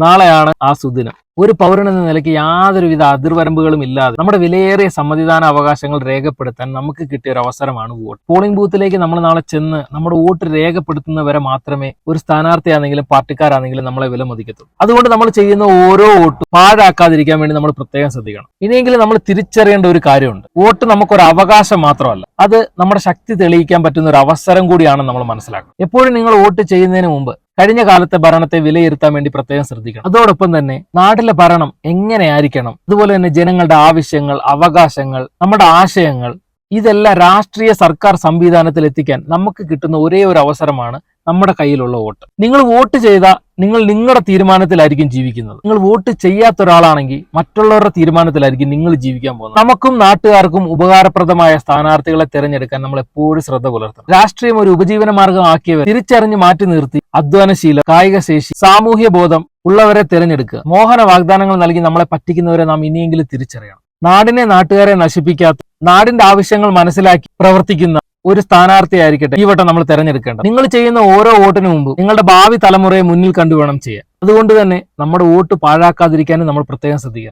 നാളെയാണ് ആ സുദിനം. ഒരു പൗരൻ എന്ന നിലയ്ക്ക് യാതൊരുവിധ അതിർവരമ്പുകളും ഇല്ലാതെ നമ്മുടെ വിലയേറിയ സമ്മതിദാന അവകാശങ്ങൾ രേഖപ്പെടുത്താൻ നമുക്ക് കിട്ടിയ ഒരു അവസരമാണ് വോട്ട്. പോളിംഗ് ബൂത്തിലേക്ക് നമ്മൾ നാളെ ചെന്ന് നമ്മുടെ വോട്ട് രേഖപ്പെടുത്തുന്നവരെ മാത്രമേ ഒരു സ്ഥാനാർത്ഥിയാണെങ്കിലും പാർട്ടിക്കാരാണെങ്കിലും നമ്മളെ വിലമതിക്കത്തുള്ളൂ. അതുകൊണ്ട് നമ്മൾ ചെയ്യുന്ന ഓരോ വോട്ടും പാഴാക്കാതിരിക്കാൻ വേണ്ടി നമ്മൾ പ്രത്യേകം ശ്രദ്ധിക്കണം. ഇനിയെങ്കിലും നമ്മൾ തിരിച്ചറിയേണ്ട ഒരു കാര്യമുണ്ട്. വോട്ട് നമുക്കൊരു അവകാശം മാത്രമല്ല, അത് നമ്മുടെ ശക്തി തെളിയിക്കാൻ പറ്റുന്ന ഒരു അവസരം കൂടിയാണെന്ന് നമ്മൾ മനസ്സിലാക്കണം. എപ്പോഴും നിങ്ങൾ വോട്ട് ചെയ്യുന്നതിന് മുമ്പ് കഴിഞ്ഞ കാലത്തെ ഭരണത്തെ വിലയിരുത്താൻ വേണ്ടി പ്രത്യേകം ശ്രദ്ധിക്കണം. അതോടൊപ്പം തന്നെ നാട്ടിലെ ഭരണം എങ്ങനെയായിരിക്കണം, അതുപോലെ തന്നെ ജനങ്ങളുടെ ആവശ്യങ്ങൾ, അവകാശങ്ങൾ, നമ്മുടെ ആശയങ്ങൾ, ഇതെല്ലാം രാഷ്ട്രീയ സർക്കാർ സംവിധാനത്തിൽ എത്തിക്കാൻ നമുക്ക് കിട്ടുന്ന ഒരേ ഒരു അവസരമാണ് നമ്മുടെ കയ്യിലുള്ള വോട്ട്. നിങ്ങൾ വോട്ട് ചെയ്താൽ നിങ്ങൾ നിങ്ങളുടെ തീരുമാനത്തിലായിരിക്കും ജീവിക്കുന്നത്. നിങ്ങൾ വോട്ട് ചെയ്യാത്ത ഒരാളാണെങ്കിൽ മറ്റുള്ളവരുടെ തീരുമാനത്തിലായിരിക്കും നിങ്ങൾ ജീവിക്കാൻ പോകുന്നത്. നമുക്കും നാട്ടുകാർക്കും ഉപകാരപ്രദമായ സ്ഥാനാർത്ഥികളെ തിരഞ്ഞെടുക്കാൻ നമ്മൾ എപ്പോഴും ശ്രദ്ധ പുലർത്തണം. രാഷ്ട്രീയം ഒരു ഉപജീവന മാർഗം ആക്കിയവർ തിരിച്ചറിഞ്ഞ് മാറ്റി നിർത്തി അധ്വാനശീലം, കായിക ശേഷി, സാമൂഹ്യ ബോധം ഉള്ളവരെ തിരഞ്ഞെടുക്കുക. മോഹന വാഗ്ദാനങ്ങൾ നൽകി നമ്മളെ പറ്റിക്കുന്നവരെ നാം ഇനിയെങ്കിലും തിരിച്ചറിയണം. നാടിനെ, നാട്ടുകാരെ നശിപ്പിക്കാത്ത, നാടിന്റെ ആവശ്യങ്ങൾ മനസ്സിലാക്കി പ്രവർത്തിക്കുന്ന ഒരു സ്ഥാനാർത്ഥിയായിരിക്കട്ടെ ഈ വട്ടം നമ്മൾ തിരഞ്ഞെടുക്കേണ്ടത്. നിങ്ങൾ ചെയ്യുന്ന ഓരോ വോട്ടിന് മുമ്പ് നിങ്ങളുടെ ഭാവി തലമുറയെ മുന്നിൽ കണ്ടു വേണം ചെയ്യാൻ. അതുകൊണ്ട് തന്നെ നമ്മുടെ വോട്ട് പാഴാക്കാതിരിക്കാനും നമ്മൾ പ്രത്യേകം ശ്രദ്ധിക്കുക.